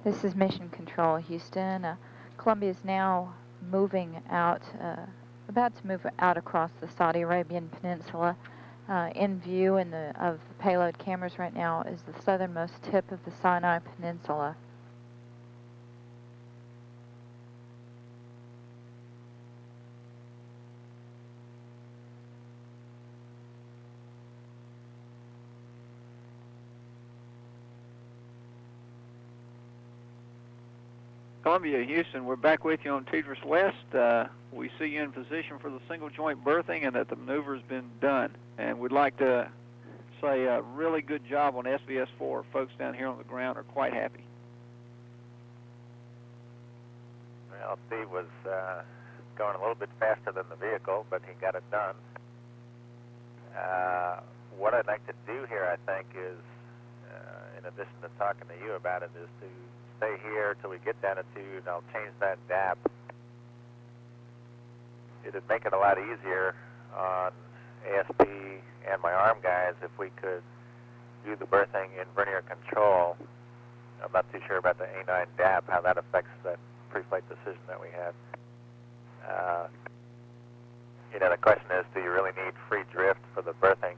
This is Mission Control, Houston. Columbia is now moving out, about to move out across the Saudi Arabian Peninsula. In view of the payload cameras right now is the southernmost tip of the Sinai Peninsula. Columbia, Houston, we're back with you on TDRS West. We see you in position for the single joint berthing and that the maneuver has been done. And we'd like to say a really good job on SVS-4. Folks down here on the ground are quite happy. Well, Steve was going a little bit faster than the vehicle, but he got it done. What I'd like to do here, I think, is, in addition to talking to you about it, is to stay here till we get down at 2, and I'll change that DAP. It'd make it a lot easier on ASP and my arm guys if we could do the berthing in vernier control. I'm not too sure about the A9 DAP, how that affects that pre-flight decision that we had. You know, the question is, do you really need free drift for the berthing?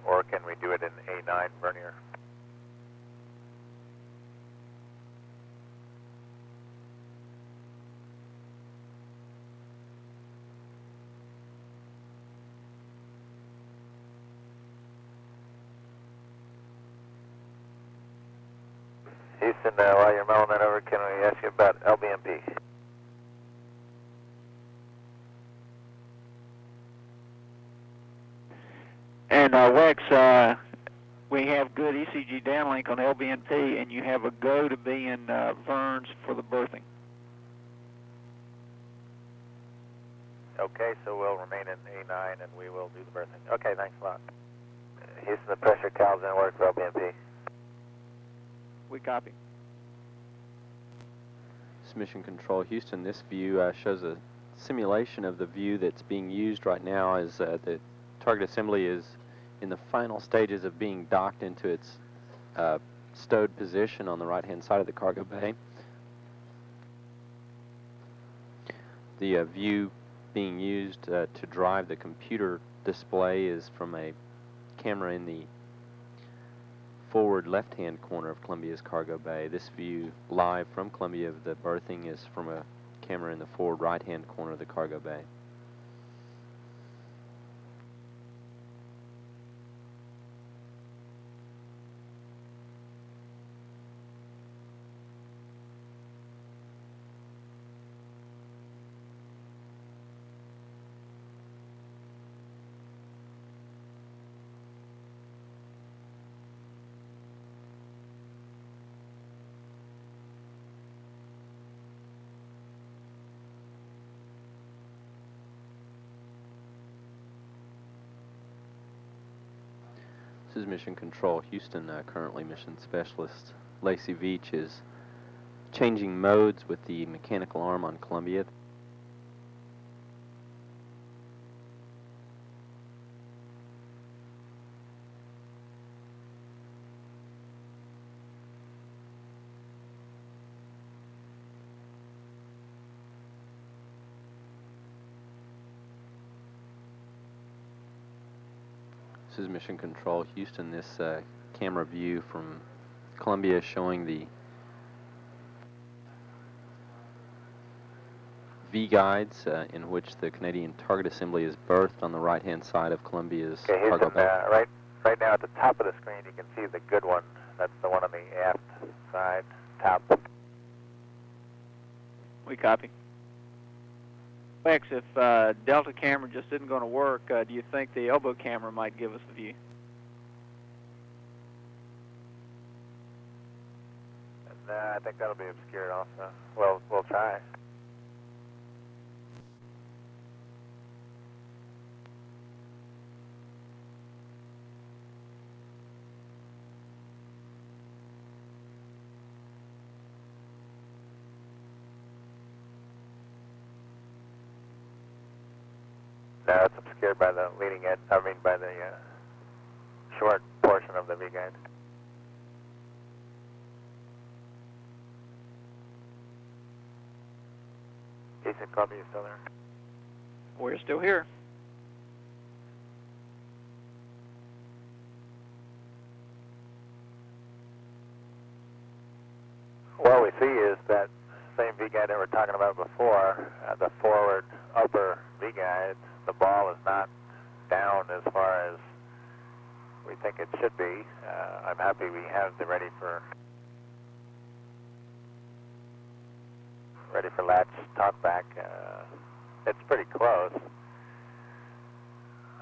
Or can we do it in A9 vernier? Houston, while you're mulling that over, can we ask you about LBMP? And Wex, we have good ECG downlink on LBNP, and you have a go to be in Verns for the berthing. Okay, so we'll remain in A9 and we will do the berthing. Okay, thanks a lot. Houston, the pressure cal's in work for LBMP. We copy. This is Mission Control, Houston. This view shows a simulation of the view that's being used right now as the target assembly is in the final stages of being docked into its stowed position on the right-hand side of the cargo bay. The view being used to drive the computer display is from a camera in the forward left-hand corner of Columbia's cargo bay. This view live from Columbia of the berthing is from a camera in the forward right-hand corner of the cargo bay. This is Mission Control, Houston. Currently Mission Specialist Lacey Veach is changing modes with the mechanical arm on Columbia. This is Mission Control, Houston. This camera view from Columbia is showing the V-guides in which the Canadian target assembly is berthed on the right-hand side of Columbia's cargo bay. Right now at the top of the screen you can see the good one. That's the one on the aft side, top. We copy. Wex, if Delta camera just isn't going to work, do you think the elbow camera might give us the view? I think that'll be obscured also. Well, we'll try. No, it's obscured by the leading edge, by the short portion of the V-guide. Houston, Columbia, you still there? We're still here. What we see is that same V-guide that we were talking about before, the forward upper V-guide, the ball is not down as far as we think it should be. I'm happy we have the ready for latch talkback. It's pretty close.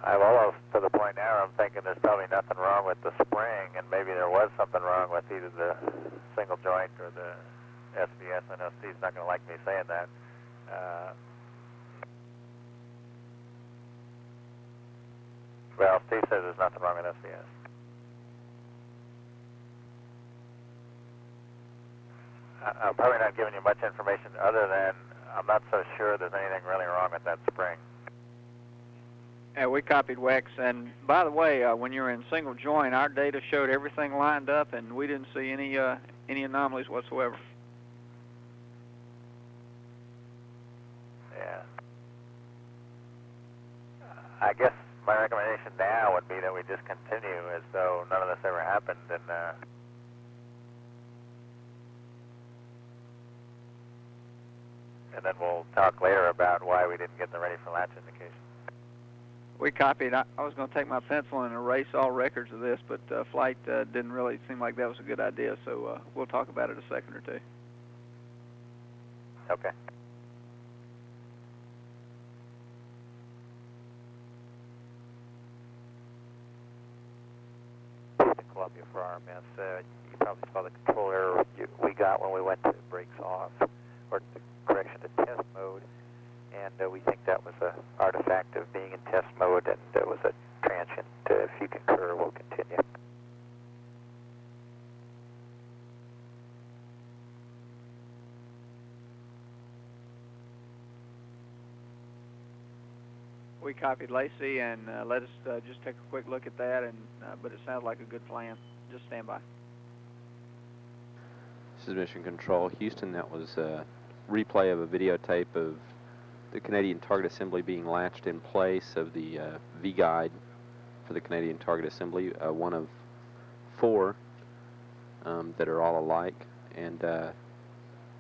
I'm almost to the point now I'm thinking there's probably nothing wrong with the spring, and maybe there was something wrong with either the single joint or the SDS. I know Steve's not going to like me saying that. Well, Steve says there's nothing wrong with SDS. I'm probably not giving you much information other than I'm not so sure there's anything really wrong with that spring. Yeah, we copied Wex. And by the way, when you were in single joint, our data showed everything lined up, and we didn't see any anomalies whatsoever. Yeah. I guess my recommendation now would be that we just continue as though none of this ever happened, and then we'll talk later about why we didn't get the ready for latch indication. We copied. I was going to take my pencil and erase all records of this, but Flight didn't really seem like that was a good idea, so we'll talk about it a second or two. Okay. Houston, Columbia for RMS. You probably saw the control error we got when we went to brakes off, or the correction to test mode. And we think that was an artifact of being in test mode, and it was a transient. If you concur, we'll continue. We copied Lacey, and let us just take a quick look at that. And but it sounds like a good plan. Just stand by. This is Mission Control, Houston. That was a replay of a videotape of the Canadian target assembly being latched in place of the V-guide for the Canadian target assembly, one of 4 that are all alike, and the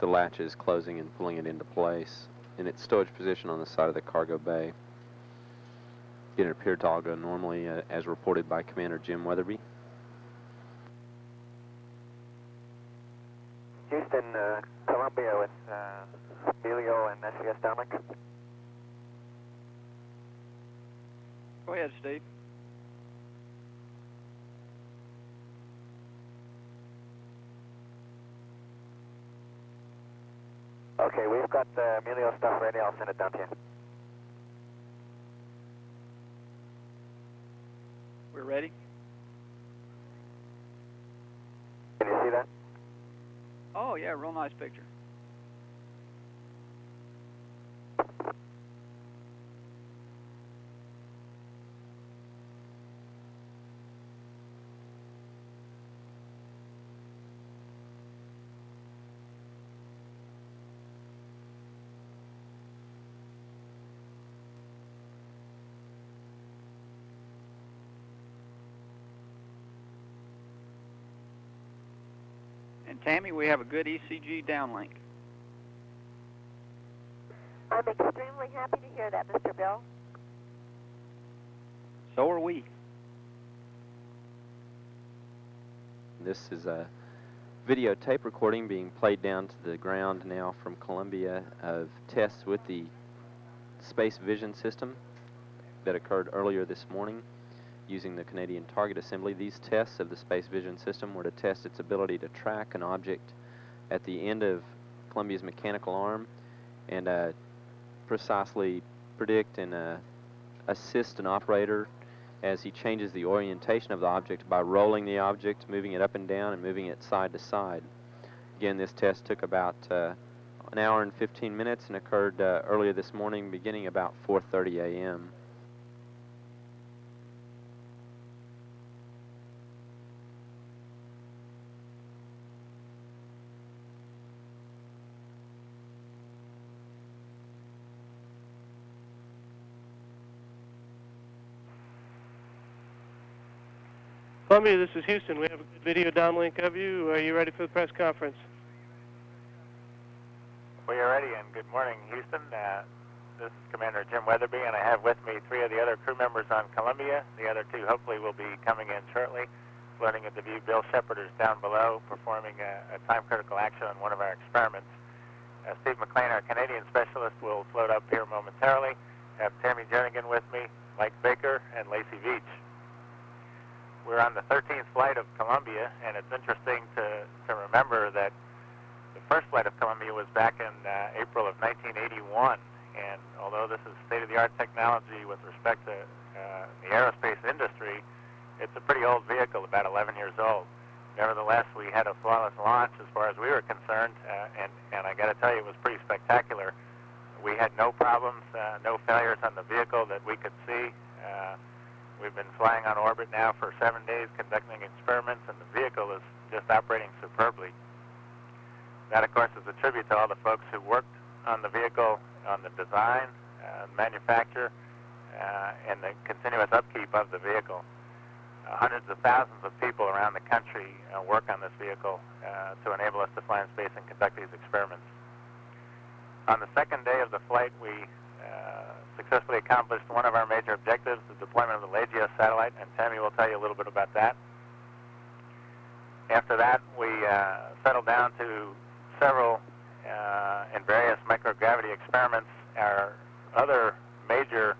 latch is closing and pulling it into place in its stowage position on the side of the cargo bay. It appeared to all go normally as reported by Commander Jim Weatherby. Houston, Columbia with Emilio and STS Dominic. Go ahead, Steve. Okay, we've got the Emilio stuff ready. I'll send it down to you. We're ready. Can you see that? Oh yeah, real nice picture. And Tammy, we have a good ECG downlink. I'm extremely happy to hear that, Mr. Bill. So are we. This is a videotape recording being played down to the ground now from Columbia of tests with the space vision system that occurred earlier this morning using the Canadian target assembly. These tests of the space vision system were to test its ability to track an object at the end of Columbia's mechanical arm and precisely predict and assist an operator as he changes the orientation of the object by rolling the object, moving it up and down, and moving it side to side. Again, this test took about an hour and 15 minutes and occurred earlier this morning beginning about 4:30 a.m. Columbia, this is Houston. We have a good video downlink of you. Are you ready for the press conference? We are ready, and good morning, Houston. This is Commander Jim Weatherby, and I have with me 3 of the other crew members on Columbia. The other 2 hopefully will be coming in shortly. Floating at the view, Bill Shepard is down below performing a time-critical action on one of our experiments. Steve McLean, our Canadian specialist, will float up here momentarily. Have Tammy Jernigan with me, Mike Baker, and Lacey Veach. We're on the 13th flight of Columbia, and it's interesting to remember that the first flight of Columbia was back in April of 1981, and although this is state-of-the-art technology with respect to the aerospace industry, it's a pretty old vehicle, about 11 years old. Nevertheless, we had a flawless launch as far as we were concerned, and I got to tell you, it was pretty spectacular. We had no problems, no failures on the vehicle that we could see. We've been flying on orbit now for 7 days, conducting experiments, and the vehicle is just operating superbly. That, of course, is a tribute to all the folks who worked on the vehicle, on the design, manufacture, and the continuous upkeep of the vehicle. Hundreds of thousands of people around the country work on this vehicle to enable us to fly in space and conduct these experiments. On the second day of the flight, we successfully accomplished one of our major objectives, the deployment of the Voyage satellite, and Tammy will tell you a little bit about that. After that, we settled down to several and various microgravity experiments. Our other major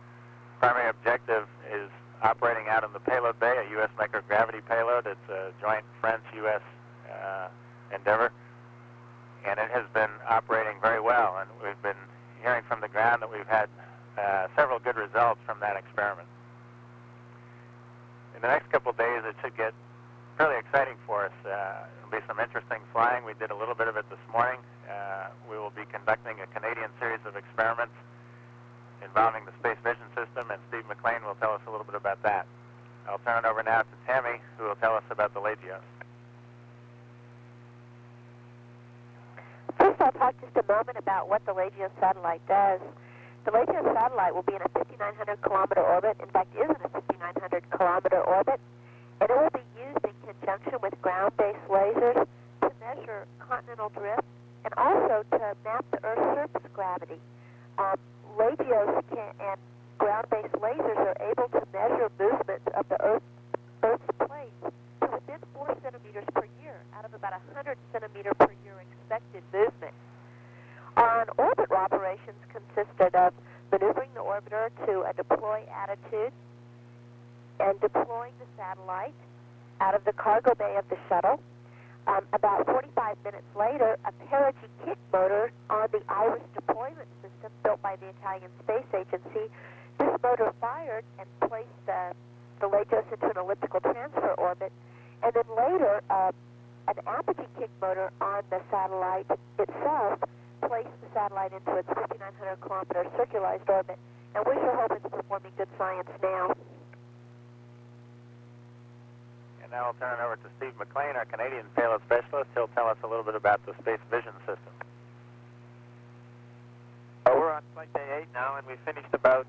primary objective is operating out of the payload bay, a U.S. microgravity payload. It's a joint French-U.S. endeavor, and it has been operating very well, and we've been hearing from the ground that we've had several good results from that experiment. In the next couple of days, it should get fairly exciting for us. It'll be some interesting flying. We did a little bit of it this morning. We will be conducting a Canadian series of experiments involving the Space Vision System, and Steve McLean will tell us a little bit about that. I'll turn it over now to Tammy, who will tell us about the Legios. First, I'll talk just a moment about what the Legio satellite does. The Legio satellite will be in a 5,900-kilometer orbit, in fact, is in a 5,900-kilometer orbit, and it will be used in conjunction with ground-based lasers to measure continental drift and also to map the Earth's surface gravity. Legios and ground-based lasers are able to measure movements of the Earth's plate to within 4 centimeters per year, out of about 100 centimeter per year expected movement. Our on-orbit operations consisted of maneuvering the orbiter to a deploy attitude and deploying the satellite out of the cargo bay of the shuttle. About 45 minutes later, a perigee kick motor on the Iris deployment system built by the Italian Space Agency. This motor fired and placed the Legios into an elliptical transfer orbit. And then later, an apogee kick motor on the satellite itself placed the satellite into its 5,900-kilometer circularized orbit. And we sure hope it's performing good science now. Now I'll turn it over to Steve McLean, our Canadian payload specialist. He'll tell us a little bit about the Space Vision System. We're on flight day 8 now, and we finished about,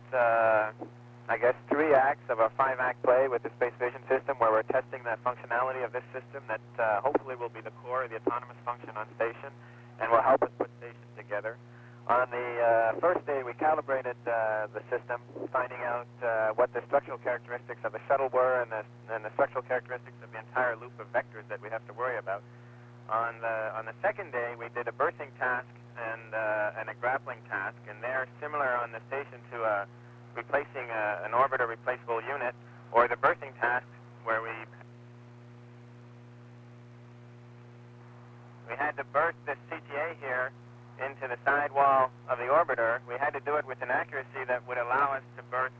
3 acts of a 5-act play with the Space Vision System, where we're testing the functionality of this system that hopefully will be the core of the autonomous function on station and will help us put stations together. On the first day, we calibrated the system, finding out what the structural characteristics of the shuttle were and the structural characteristics of the entire loop of vectors that we have to worry about. On the second day, we did a berthing task and a grappling task, and they're similar on the station to replacing an orbiter replaceable unit, or the berthing task where we had to berth this CTA here into the sidewall of the orbiter. We had to do it with an accuracy that would allow us to berth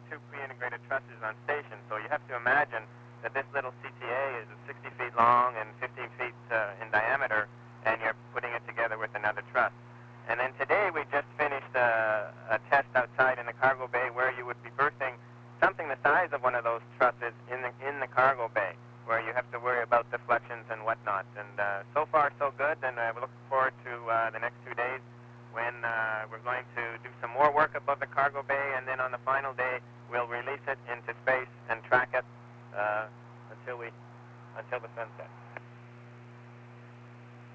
2 pre-integrated trusses on station. So you have to imagine that this little CTA is 60 feet long and 15 feet in diameter, and you're putting it together with another truss. And then today we just finished a test outside in the cargo bay where you would be berthing something the size of one of those trusses in the cargo bay, where you have to worry about deflections and whatnot. And so far, so good, and we're looking forward to the next 2 days when we're going to do some more work above the cargo bay, and then on the final day, we'll release it into space and track it. Let's until the sun sets.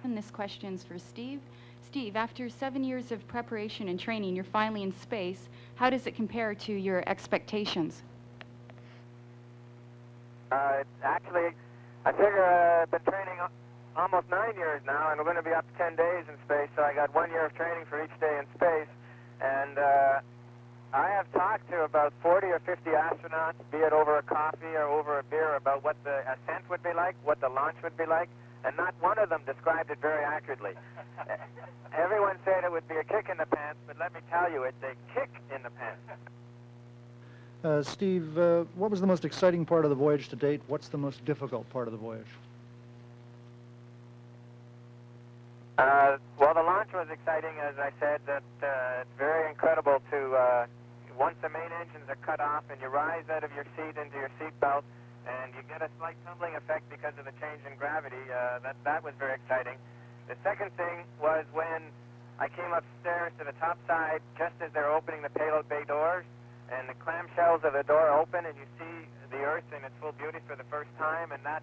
And this question's for Steve. Steve, after 7 years of preparation and training, you're finally in space. How does it compare to your expectations? Actually, I figure I've been training almost 9 years now, and we're going to be up to 10 days in space, so I got 1 year of training for each day in space. And I have talked to about 40 or 50 astronauts, be it over a coffee or over a beer, about what the ascent would be like, what the launch would be like, and not one of them described it very accurately. Everyone said it would be a kick in the pants, but let me tell you, it's a kick in the pants. Steve, what was the most exciting part of the voyage to date? What's the most difficult part of the voyage? Well, the launch was exciting, as I said. That it's very incredible to, once the main engines are cut off and you rise out of your seat into your seat belt, and you get a slight tumbling effect because of the change in gravity. That was very exciting. The second thing was when I came upstairs to the top side, just as they're opening the payload bay doors, and the clamshells of the door open, and you see the Earth in its full beauty for the first time, and that,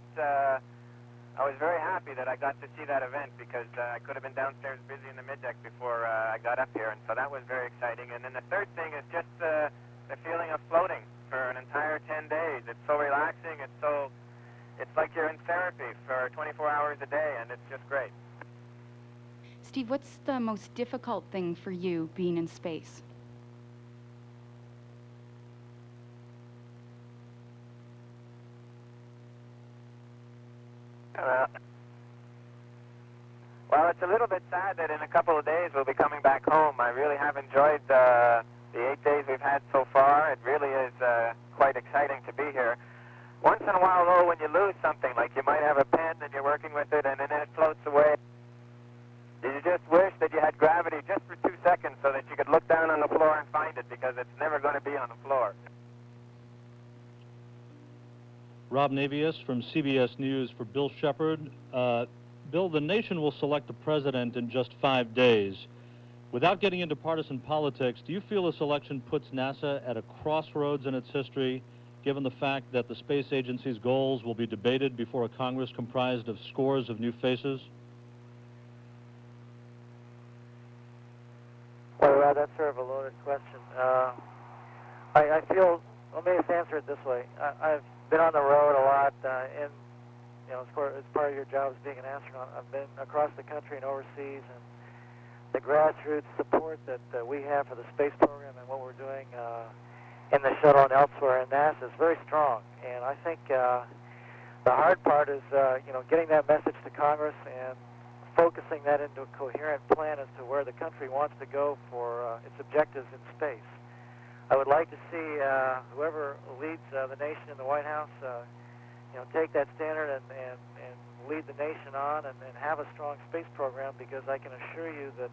I was very happy that I got to see that event, because I could have been downstairs busy in the middeck before I got up here, and so that was very exciting. And then the third thing is just the feeling of floating for an entire 10 days. It's so relaxing, it's like you're in therapy for 24 hours a day, and it's just great. Steve, what's the most difficult thing for you being in space? Well, it's a little bit sad that in a couple of days we'll be coming back home. I really have enjoyed the 8 days we've had so far. It really is quite exciting to be here. Once in a while, though, when you lose something, like you might have a pen and you're working with it and then it floats away, you just wish that you had gravity just for 2 seconds so that you could look down on the floor and find it, because it's never going to be on the floor. Rob Navius from CBS News for Bill Shepard. Bill, the nation will select the president in just 5 days. Without getting into partisan politics, do you feel this election puts NASA at a crossroads in its history, given the fact that the space agency's goals will be debated before a Congress comprised of scores of new faces? Well, that's sort of a loaded question. I feel, let me just answer it this way. I've been on the road a lot, and as part of your job as being an astronaut, I've been across the country and overseas, and the grassroots support that we have for the space program and what we're doing in the shuttle and elsewhere in NASA is very strong. And I think the hard part is, getting that message to Congress and focusing that into a coherent plan as to where the country wants to go for its objectives in space. I would like to see whoever leads the nation in the White House, take that standard and lead the nation on and have a strong space program, because I can assure you that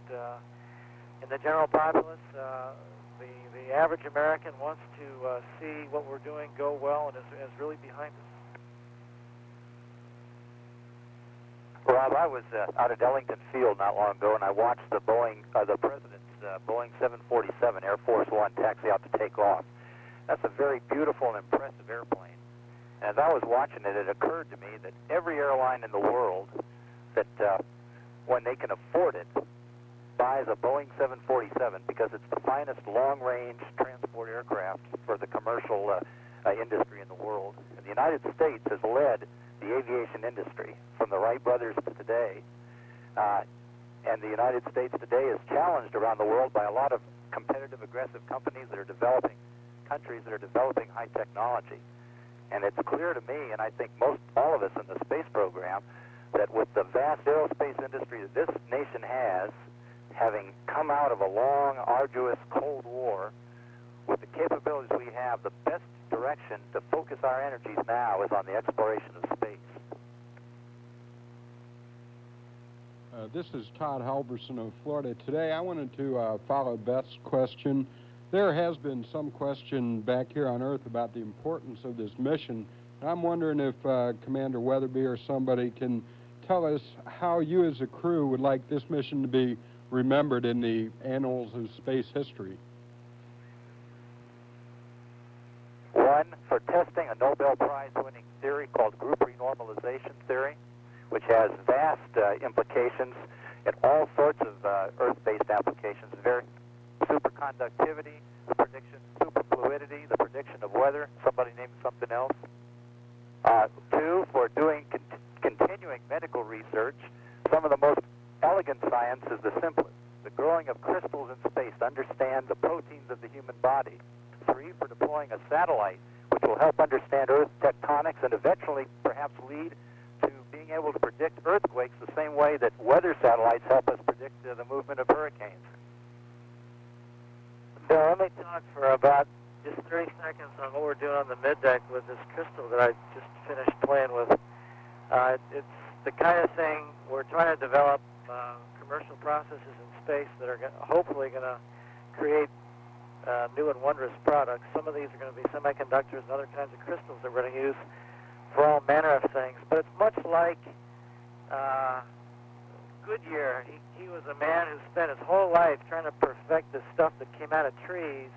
in the general populace, the average American wants to see what we're doing go well and is really behind us. Rob, I was out at Ellington Field not long ago, and I watched the president's Boeing 747 Air Force One taxi out to take off. That's a very beautiful and impressive airplane. And as I was watching it, it occurred to me that every airline in the world that, when they can afford it, buys a Boeing 747 because it's the finest long-range transport aircraft for the commercial industry in the world. And the United States has led the aviation industry from the Wright brothers to today. And the United States today is challenged around the world by a lot of competitive, aggressive companies that are developing, countries that are developing high technology. And it's clear to me, and I think all of us in the space program, that with the vast aerospace industry that this nation has, having come out of a long, arduous Cold War, with the capabilities we have, the best direction to focus our energies now is on the exploration of space. This is Todd Halverson of Florida. Today I wanted to follow Beth's question. There has been some question back here on Earth about the importance of this mission. I'm wondering if Commander Weatherby or somebody can tell us how you as a crew would like this mission to be remembered in the annals of space history. One, for testing a Nobel Prize-winning theory called group renormalization theory, which has vast implications in all sorts of Earth-based applications. Very superconductivity, the prediction of superfluidity, the prediction of weather. Somebody named something else. 2, for doing continuing medical research. Some of the most elegant science is the simplest. The growing of crystals in space to understand the proteins of the human body. 3, for deploying a satellite, which will help understand Earth tectonics and eventually perhaps lead to being able to predict earthquakes the same way that weather satellites help us predict the movement of hurricanes. Bill, let me talk for about just 30 seconds on what we're doing on the middeck with this crystal that I just finished playing with. It's the kind of thing we're trying to develop commercial processes in space that are hopefully going to create new and wondrous products. Some of these are going to be semiconductors and other kinds of crystals that we're going to use for all manner of things. But it's much like Goodyear. He was a man who spent his whole life trying to perfect the stuff that came out of trees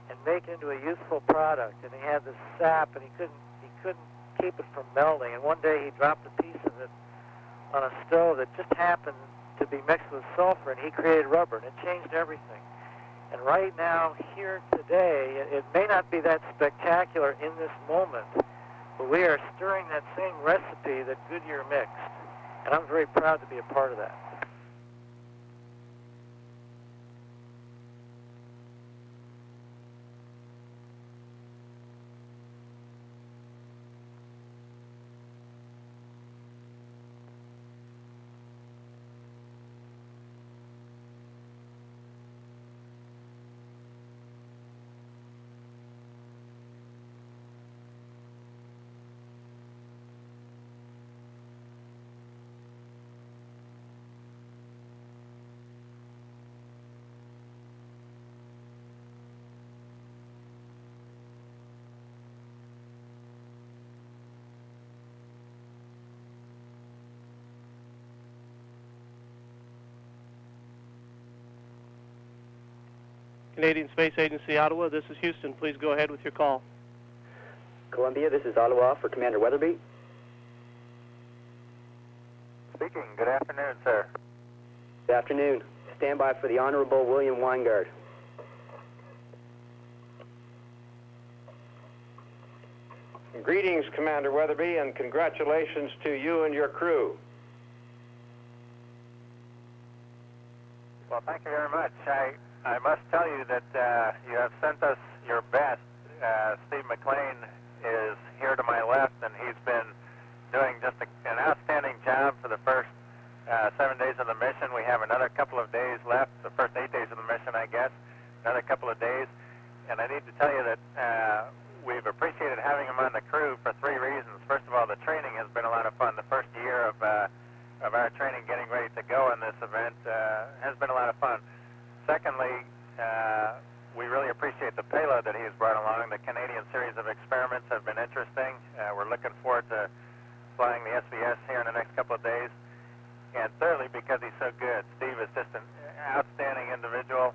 and make it into a useful product. And he had this sap, and he couldn't keep it from melting. And one day he dropped a piece of it on a stove that just happened to be mixed with sulfur, and he created rubber, and it changed everything. And right now, here today, it may not be that spectacular in this moment, but we are stirring that same recipe that Goodyear mixed. And I'm very proud to be a part of that. Canadian Space Agency, Ottawa. This is Houston. Please go ahead with your call. Columbia, this is Ottawa for Commander Weatherby. Speaking. Good afternoon, sir. Good afternoon. Stand by for the Honorable William Weingard. Greetings, Commander Weatherby, and congratulations to you and your crew. Well, thank you very much. I must tell you that you have sent us your best. Steve McLean is here to my left, and he's been doing just an outstanding job for the first 7 days of the mission. We have another couple of days left, the first 8 days of the mission, I guess, another couple of days. And I need to tell you that we've appreciated having him on the crew for 3 reasons. First of all, the training has been a lot of fun. The first year of our training getting ready to go in this event has been a lot of fun. Secondly, we really appreciate the payload that he has brought along. The Canadian series of experiments have been interesting. We're looking forward to flying the SVS here in the next couple of days. And thirdly, because he's so good. Steve is just an outstanding individual.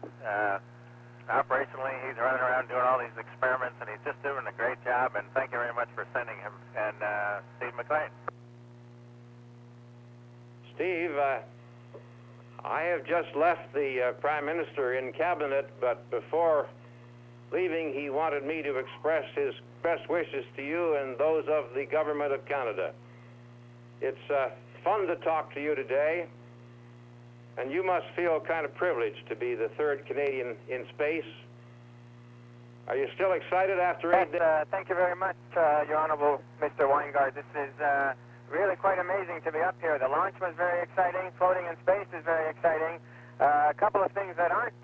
Operationally, he's running around doing all these experiments, and he's just doing a great job. And thank you very much for sending him. And Steve McLean. Steve, I have just left the Prime Minister in Cabinet, but before leaving, he wanted me to express his best wishes to you and those of the Government of Canada. It's fun to talk to you today, and you must feel kind of privileged to be the 3rd Canadian in space. Are you still excited after 8 days? Thank you very much, Your Honorable Mr. Weingard. This is really quite amazing to be up here. The launch was very exciting. Floating in space is very exciting. A couple of things that aren't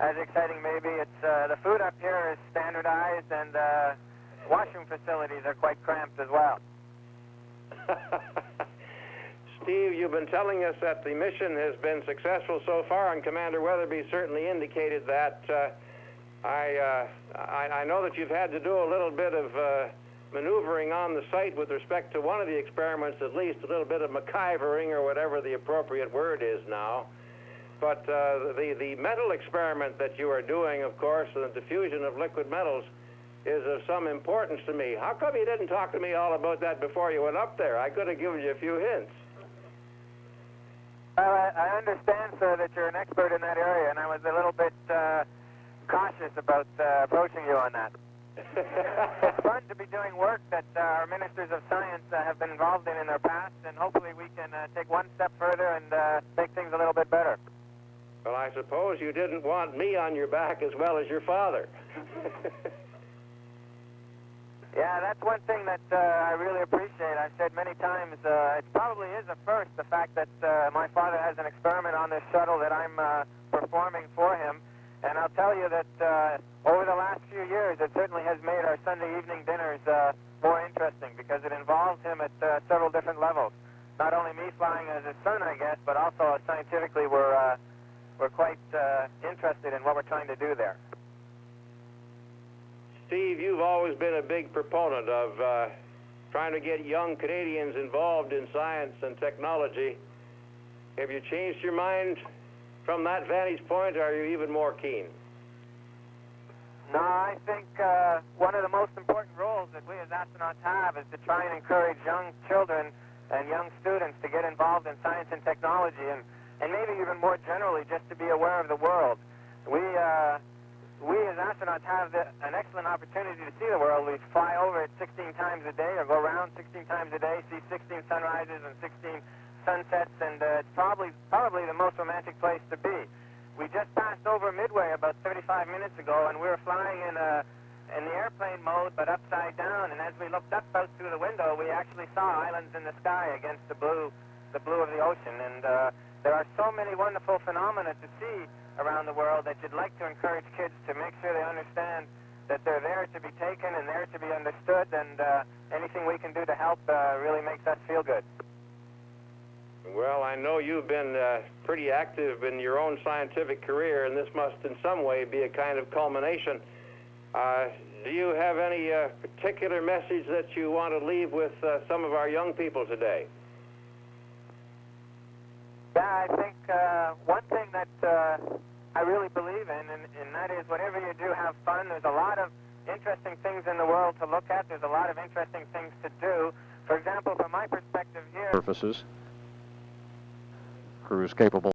as exciting maybe. It's the food up here is standardized, and washroom facilities are quite cramped as well. Steve, you've been telling us that the mission has been successful so far, and Commander Weatherby certainly indicated that. I know that you've had to do a little bit of maneuvering on the site with respect to one of the experiments, at least a little bit of MacGyvering or whatever the appropriate word is now. But the metal experiment that you are doing, of course, the diffusion of liquid metals, is of some importance to me. How come you didn't talk to me all about that before you went up there? I could have given you a few hints. Well, I understand, sir, that you're an expert in that area, and I was a little bit cautious about approaching you on that. It's fun to be doing work that our ministers of science have been involved in their past, and hopefully we can take one step further and make things a little bit better. Well, I suppose you didn't want me on your back as well as your father. Yeah, that's one thing that I really appreciate. I've said many times, it probably is a first, the fact that my father has an experiment on this shuttle that I'm performing for him. And I'll tell you that over the last few years, it certainly has made our Sunday evening dinners more interesting because it involves him at several different levels. Not only me flying as his son, I guess, but also scientifically we're quite interested in what we're trying to do there. Steve, you've always been a big proponent of trying to get young Canadians involved in science and technology. Have you changed your mind from that vantage point, or are you even more keen? No, I think one of the most important roles that we as astronauts have is to try and encourage young children and young students to get involved in science and technology, and maybe even more generally just to be aware of the world. We as astronauts have an excellent opportunity to see the world. We fly over it 16 times a day, or go around 16 times a day, see 16 sunrises and 16 sunsets, and it's probably the most romantic place to be. We just passed over Midway about 35 minutes ago, and we were flying in the airplane mode, but upside down. And as we looked up out through the window, we actually saw islands in the sky against the blue of the ocean. And there are so many wonderful phenomena to see around the world that you'd like to encourage kids to make sure they understand that they're there to be taken and there to be understood. And anything we can do to help really makes us feel good. Well, I know you've been pretty active in your own scientific career, and this must in some way be a kind of culmination. Do you have any particular message that you want to leave with some of our young people today? Yeah, I think one thing that I really believe in, and that is whatever you do, have fun. There's a lot of interesting things in the world to look at. There's a lot of interesting things to do. For example, from my perspective here... Surfaces. Crews capable